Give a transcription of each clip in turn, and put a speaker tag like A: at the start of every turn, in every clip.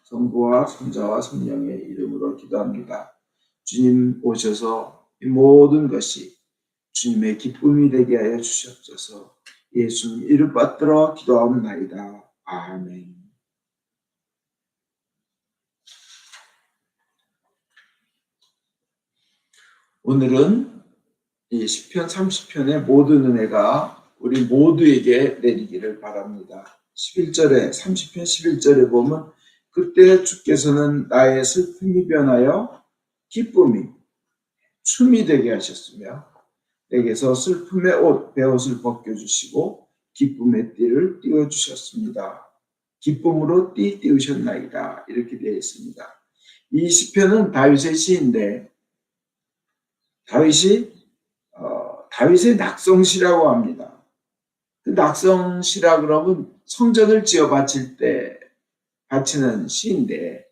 A: 성부와 성자와 성령의 이름으로 기도합니다. 주님 오셔서 이 모든 것이 주님의 기쁨이 되게 하여 주시옵소서. 예수님 이름 받들어 기도하옵나이다. 아멘. 오늘은 이 시편 30편의 모든 은혜가 우리 모두에게 내리기를 바랍니다. 11절에 30편 11절에 보면 그때 주께서는 나의 슬픔이 변하여 기쁨이 춤이 되게 하셨으며 내게서 슬픔의 옷 베옷을 벗겨주시고 기쁨의 띠를 띄워주셨습니다. 기쁨으로 띠 띄우셨나이다. 이렇게 되어 있습니다. 이 시편은 다윗의 시인데 다윗의 낙성시라고 합니다. 그 낙성시라 그러면 성전을 지어 바칠 때 바치는 시인데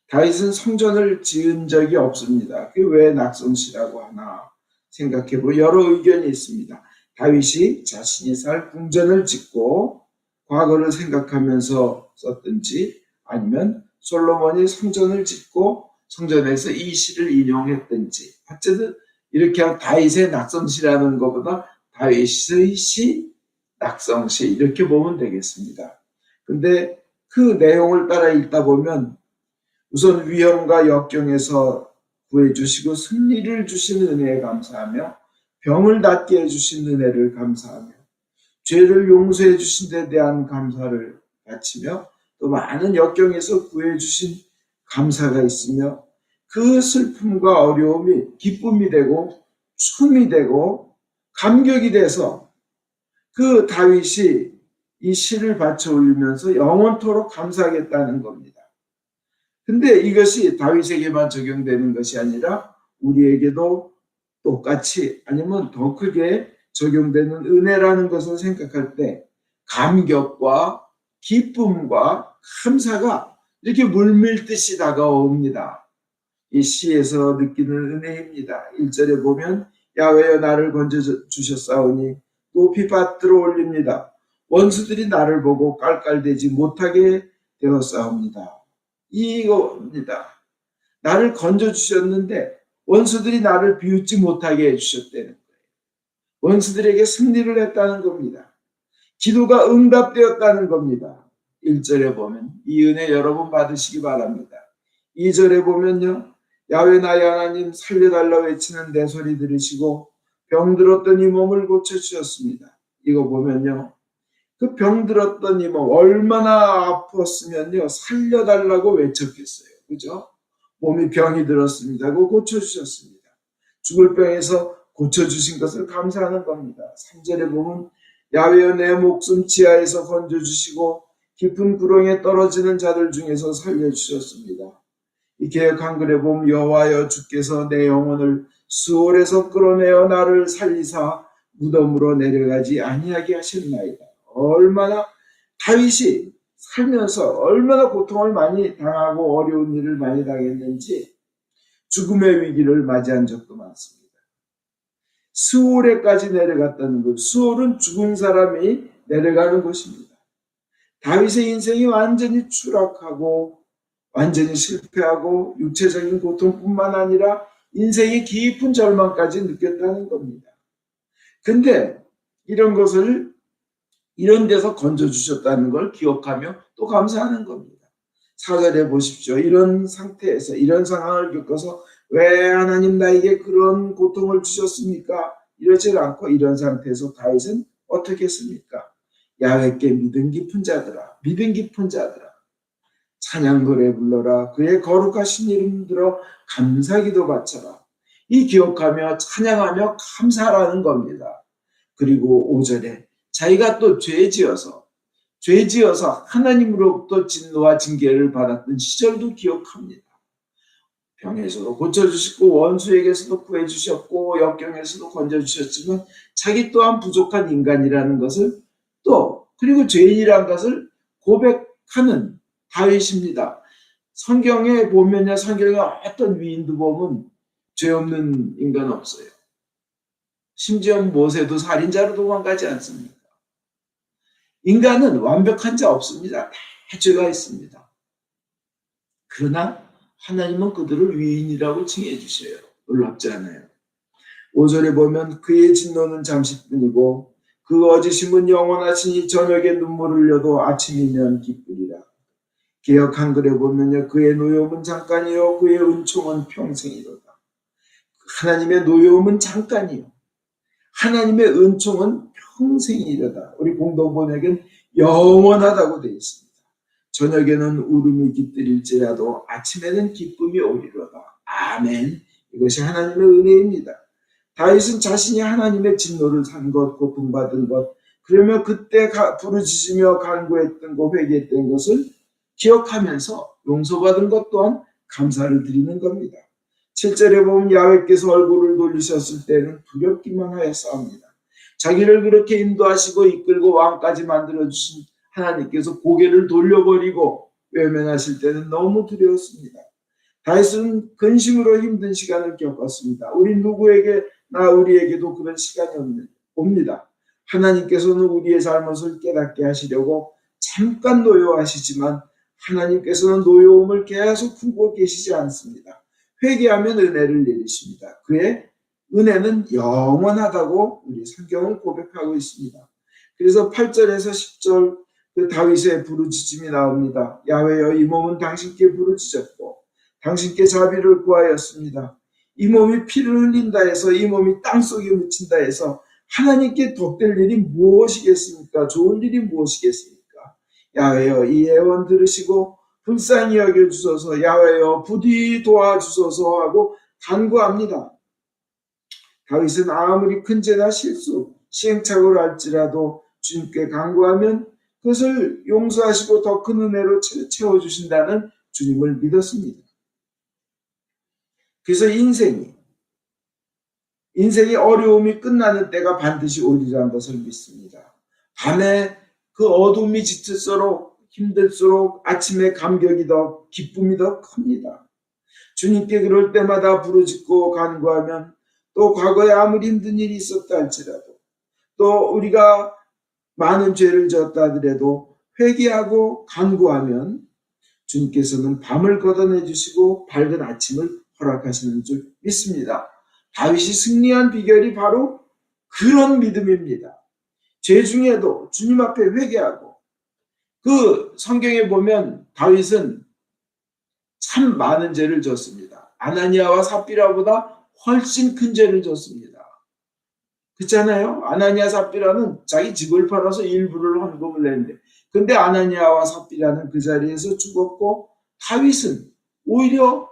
A: 다윗은 성전을 지은 적이 없습니다. 그게 왜 낙성시라고 하나 생각해보면 여러 의견이 있습니다. 다윗이 자신이 살 궁전을 짓고 과거를 생각하면서 썼든지 아니면 솔로몬이 성전을 짓고 성전에서 이 시를 인용했든지 어쨌든 이렇게 하면 다윗의 낙성시라는 것보다 다윗의 시, 낙성시 이렇게 보면 되겠습니다. 근데 그 내용을 따라 읽다 보면 우선 위험과 역경에서 구해주시고 승리를 주신 은혜에 감사하며 병을 낫게 해주신 은혜를 감사하며 죄를 용서해 주신 데 대한 감사를 바치며 또 많은 역경에서 구해주신 감사가 있으며 그 슬픔과 어려움이 기쁨이 되고 춤이 되고 감격이 돼서 그 다윗이 이 시를 바쳐 올리면서 영원토록 감사하겠다는 겁니다. 근데 이것이 다윗에게만 적용되는 것이 아니라 우리에게도 똑같이 아니면 더 크게 적용되는 은혜라는 것을 생각할 때 감격과 기쁨과 감사가 이렇게 물밀듯이 다가옵니다. 이 시에서 느끼는 은혜입니다. 1절에 보면 야훼여 나를 건져주셨사오니 높이 받들어 올립니다. 원수들이 나를 보고 깔깔대지 못하게 되었사옵니다. 이겁니다. 나를 건져주셨는데 원수들이 나를 비웃지 못하게 해주셨다는 거예요. 원수들에게 승리를 했다는 겁니다. 기도가 응답되었다는 겁니다. 1절에 보면 이 은혜 여러분 받으시기 바랍니다. 2절에 보면요. 야훼 나의 하나님 살려달라 외치는 내 소리 들으시고 병들었던 이 몸을 고쳐주셨습니다. 이거 보면요. 그 병들었던 이 몸 얼마나 아팠으면요. 살려달라고 외쳤겠어요. 그죠? 몸이 병이 들었습니다. 그거 고쳐주셨습니다. 죽을 병에서 고쳐주신 것을 감사하는 겁니다. 3절에 보면 야훼여 내 목숨 지하에서 건져주시고 깊은 구렁에 떨어지는 자들 중에서 살려주셨습니다. 이 개역 한글에 보면 여호와여 주께서 내 영혼을 수월에서 끌어내어 나를 살리사 무덤으로 내려가지 아니하게 하셨나이다. 얼마나 다윗이 살면서 얼마나 고통을 많이 당하고 어려운 일을 많이 당했는지 죽음의 위기를 맞이한 적도 많습니다. 수월에까지 내려갔다는 것. 수월은 죽은 사람이 내려가는 곳입니다. 다윗의 인생이 완전히 추락하고 완전히 실패하고 육체적인 고통뿐만 아니라 인생의 깊은 절망까지 느꼈다는 겁니다. 근데 이런 것을 이런 데서 건져주셨다는 걸 기억하며 또 감사하는 겁니다. 4절에 보십시오. 이런 상태에서 이런 상황을 겪어서 왜 하나님 나에게 그런 고통을 주셨습니까? 이러지 않고 이런 상태에서 다윗은 어떻게 했습니까? 야훼께 믿음 깊은 자들아, 믿음 깊은 자들아, 찬양 노래 불러라. 그의 거룩하신 이름 들어 감사기도 바쳐라. 이 기억하며 찬양하며 감사하라는 겁니다. 그리고 5절에 자기가 또 죄지어서 하나님으로부터 진노와 징계를 받았던 시절도 기억합니다. 병에서도 고쳐주시고 원수에게서도 구해주셨고 역경에서도 건져주셨지만 자기 또한 부족한 인간이라는 것을 또 그리고 죄인이라는 것을 고백하는 다윗입니다. 성경에 보면요. 성경에 어떤 위인도 보면 죄 없는 인간 없어요. 심지어 모세도 살인자로 도망가지 않습니까? 인간은 완벽한 자 없습니다. 다 죄가 있습니다. 그러나 하나님은 그들을 위인이라고 칭해 주셔요. 놀랍지 않아요? 5절에 보면 그의 진노는 잠시뿐이고 그 어지심은 영원하시니 저녁에 눈물을 흘려도 아침이면 기쁘리라. 개역 한글에 보면요, 그의 노여움은 잠깐이요 그의 은총은 평생이로다. 하나님의 노여움은 잠깐이요 하나님의 은총은 평생이로다. 우리 공동 번역은 영원하다고 되어 있습니다. 저녁에는 울음이 깃들일지라도 아침에는 기쁨이 오리로다. 아멘. 이것이 하나님의 은혜입니다. 다윗은 자신이 하나님의 진노를 산 것, 고통받은 것, 그러면 그때 부르짖으며 간구했던 것, 회개했던 것을 기억하면서 용서받은 것 또한 감사를 드리는 겁니다. 7절에 보면 야훼께서 얼굴을 돌리셨을 때는 두렵기만 하였사옵니다. 자기를 그렇게 인도하시고 이끌고 왕까지 만들어주신 하나님께서 고개를 돌려버리고 외면하실 때는 너무 두려웠습니다. 다윗은 근심으로 힘든 시간을 겪었습니다. 우리에게도 그런 시간이 옵니다. 하나님께서는 우리의 잘못을 깨닫게 하시려고 잠깐 노여하시지만 하나님께서는 노여움을 계속 품고 계시지 않습니다. 회개하면 은혜를 내리십니다. 그의 은혜는 영원하다고 우리 성경은 고백하고 있습니다. 그래서 8절에서 10절 그 다윗의 부르짖음이 나옵니다. 야훼여 이 몸은 당신께 부르짖었고 당신께 자비를 구하였습니다. 이 몸이 피를 흘린다 해서 이 몸이 땅속에 묻힌다 해서 하나님께 덕될 일이 무엇이겠습니까? 좋은 일이 무엇이겠습니까? 야훼여 이 애원 들으시고 불쌍히 여겨주소서. 야훼여 부디 도와주소서 하고 간구합니다. 다윗은 아무리 큰 죄나 실수, 시행착오를 할지라도 주님께 간구하면 그것을 용서하시고 더 큰 은혜로 채워주신다는 주님을 믿었습니다. 그래서 인생이 어려움이 끝나는 때가 반드시 오리라는 것을 믿습니다. 밤에 그 어둠이 짙을수록 힘들수록 아침에 감격이 더 기쁨이 더 큽니다. 주님께 그럴 때마다 부르짖고 간구하면 또 과거에 아무리 힘든 일이 있었다 할지라도 또 우리가 많은 죄를 지었다 하더라도 회개하고 간구하면 주님께서는 밤을 걷어내 주시고 밝은 아침을 허락하시는 줄 믿습니다. 다윗이 승리한 비결이 바로 그런 믿음입니다. 죄 중에도 주님 앞에 회개하고 그 성경에 보면 다윗은 참 많은 죄를 졌습니다. 아나니아와 삽비라보다 훨씬 큰 죄를 졌습니다. 그렇잖아요. 아나니아 삽비라는 자기 집을 팔아서 일부를 헌금을 냈는데 근데 아나니아와 삽비라는 그 자리에서 죽었고 다윗은 오히려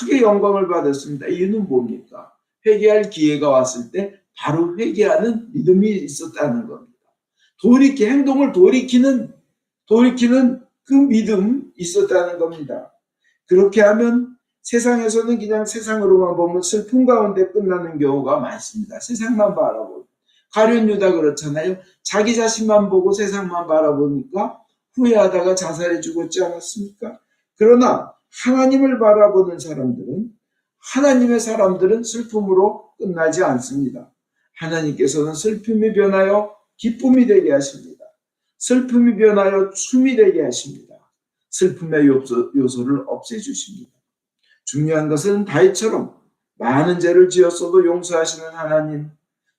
A: 크게 영광을 받았습니다. 이유는 뭡니까? 회개할 기회가 왔을 때 바로 회개하는 믿음이 있었다는 겁니다. 행동을 돌이키는 그 믿음 있었다는 겁니다. 그렇게 하면 세상에서는 그냥 세상으로만 보면 슬픔 가운데 끝나는 경우가 많습니다. 세상만 바라보고. 가룟 유다 그렇잖아요. 자기 자신만 보고 세상만 바라보니까 후회하다가 자살해 죽었지 않았습니까? 그러나 하나님을 바라보는 하나님의 사람들은 슬픔으로 끝나지 않습니다. 하나님께서는 슬픔이 변하여 기쁨이 되게 하십니다. 슬픔이 변하여 춤이 되게 하십니다. 슬픔의 요소를 없애주십니다. 중요한 것은 다윗처럼 많은 죄를 지었어도 용서하시는 하나님,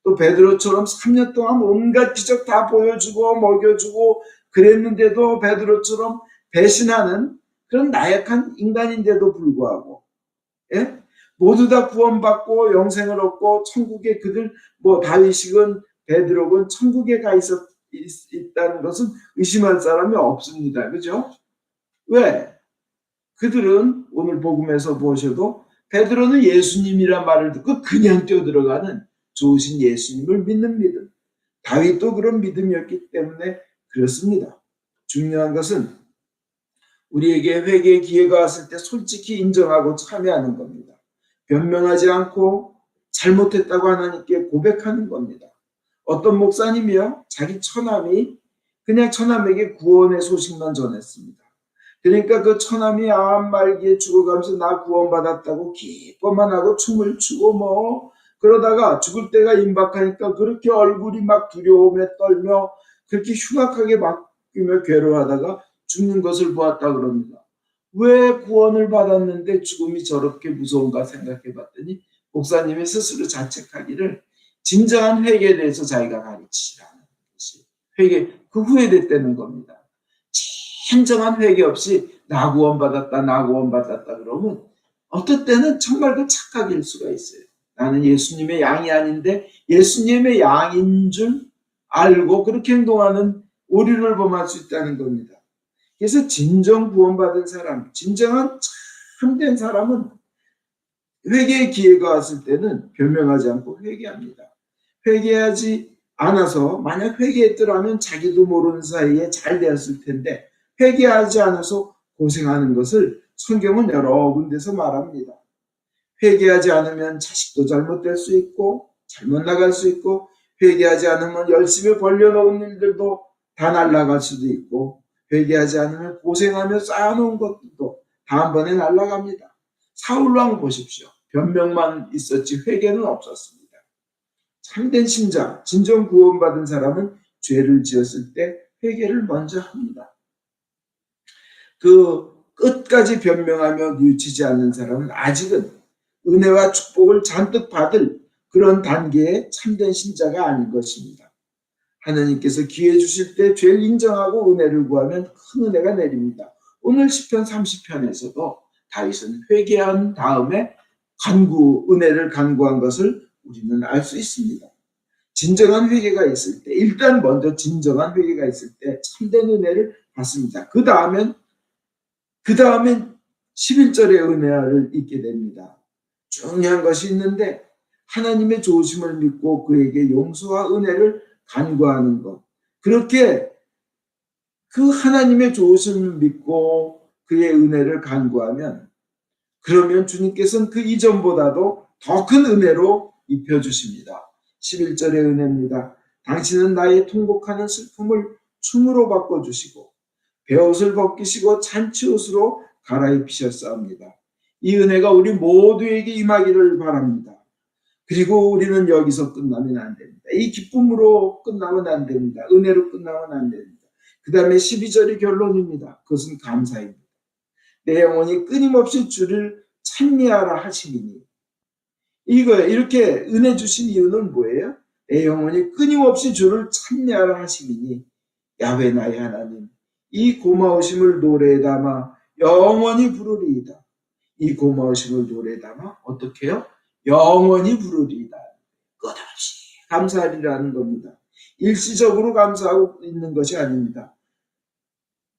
A: 또 베드로처럼 3년 동안 온갖 기적 다 보여주고 먹여주고 그랬는데도 베드로처럼 배신하는 그런 나약한 인간인데도 불구하고 모두 다 구원받고 영생을 얻고 천국에 다윗이건 베드로건 천국에 가 있다는 것은 의심할 사람이 없습니다. 그죠? 왜? 그들은 오늘 복음에서 보셔도 베드로는 예수님이란 말을 듣고 그냥 뛰어들어가는 좋으신 예수님을 믿는 믿음. 다윗도 그런 믿음이었기 때문에 그렇습니다. 중요한 것은 우리에게 회개의 기회가 왔을 때 솔직히 인정하고 참여하는 겁니다. 변명하지 않고 잘못했다고 하나님께 고백하는 겁니다. 어떤 목사님이요, 자기 처남이 그냥 처남에게 구원의 소식만 전했습니다. 그러니까 그 처남이 암 말기에 죽어가면서 나 구원받았다고 기뻐만 하고 춤을 추고 그러다가 죽을 때가 임박하니까 그렇게 얼굴이 막 두려움에 떨며 그렇게 흉악하게 바뀌며 괴로워하다가 죽는 것을 보았다 그럽니다. 왜 구원을 받았는데 죽음이 저렇게 무서운가 생각해 봤더니 목사님이 스스로 자책하기를 진정한 회개에 대해서 자기가 가르치라는 것이 회개 그 후회됐다는 겁니다. 진정한 회개 없이 나 구원받았다 나 구원받았다 그러면 어떨 때는 정말 그 착각일 수가 있어요. 나는 예수님의 양이 아닌데 예수님의 양인 줄 알고 그렇게 행동하는 오류를 범할 수 있다는 겁니다. 그래서 진정 구원받은 사람, 진정한 참된 사람은 회개의 기회가 왔을 때는 변명하지 않고 회개합니다. 회개하지 않아서 만약 회개했더라면 자기도 모르는 사이에 잘 되었을 텐데 회개하지 않아서 고생하는 것을 성경은 여러 군데서 말합니다. 회개하지 않으면 자식도 잘못될 수 있고 잘못 나갈 수 있고 회개하지 않으면 열심히 벌려놓은 일들도 다 날아갈 수도 있고 회개하지 않으면 고생하며 쌓아놓은 것들도 다음번에 날아갑니다. 사울왕 보십시오. 변명만 있었지 회개는 없었습니다. 참된 신자, 진정 구원받은 사람은 죄를 지었을 때 회개를 먼저 합니다. 그 끝까지 변명하며 뉘우치지 않는 사람은 아직은 은혜와 축복을 잔뜩 받을 그런 단계의 참된 신자가 아닌 것입니다. 하나님께서 기회 주실 때 죄를 인정하고 은혜를 구하면 큰 은혜가 내립니다. 오늘 시편 30편에서도 다윗은 회개한 다음에 은혜를 간구한 것을 우리는 알 수 있습니다. 진정한 회개가 있을 때, 일단 먼저 진정한 회개가 있을 때 참된 은혜를 받습니다. 그 다음엔 11절의 은혜를 잊게 됩니다. 중요한 것이 있는데 하나님의 좋으심을 믿고 그에게 용서와 은혜를 간구하는 것. 그렇게 그 하나님의 좋으심을 믿고 그의 은혜를 간구하면 그러면 주님께서는 그 이전보다도 더 큰 은혜로 입혀주십니다. 11절의 은혜입니다. 당신은 나의 통곡하는 슬픔을 춤으로 바꿔주시고 베옷을 벗기시고 잔치옷으로 갈아입히셨사옵니다. 이 은혜가 우리 모두에게 임하기를 바랍니다. 그리고 우리는 여기서 끝나면 안 됩니다. 이 기쁨으로 끝나면 안 됩니다. 은혜로 끝나면 안 됩니다. 그 다음에 12절이 결론입니다. 그것은 감사입니다. 내 영혼이 끊임없이 주를 찬미하라 하시리니 이거예요. 이렇게 은혜 주신 이유는 뭐예요? 내 영혼이 끊임없이 주를 찬미하라 하시리니 야훼 나의 하나님 이 고마우심을 노래에 담아 영원히 부르리이다. 이 고마우심을 노래에 담아 어떻게 해요? 영원히 부르리이다. 끝없이 감사하리라는 겁니다. 일시적으로 감사하고 있는 것이 아닙니다.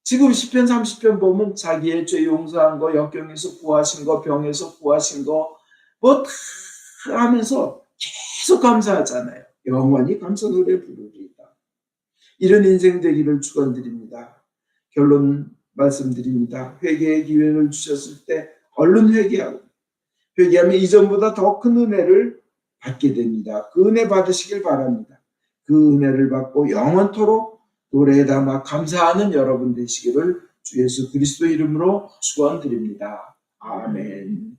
A: 지금 시편 30편 보면 자기의 죄 용서한 거, 역경에서 구하신 거, 병에서 구하신 거 뭐 다 하면서 계속 감사하잖아요. 영원히 감사 노래 부르리이다. 이런 인생 되기를 축원드립니다. 결론 말씀드립니다. 회개의 기회를 주셨을 때 얼른 회개하고 회개하면 이전보다 더 큰 은혜를 받게 됩니다. 그 은혜 받으시길 바랍니다. 그 은혜를 받고 영원토록 노래에 담아 감사하는 여러분 되시기를 주 예수 그리스도 이름으로 축원드립니다. 아멘.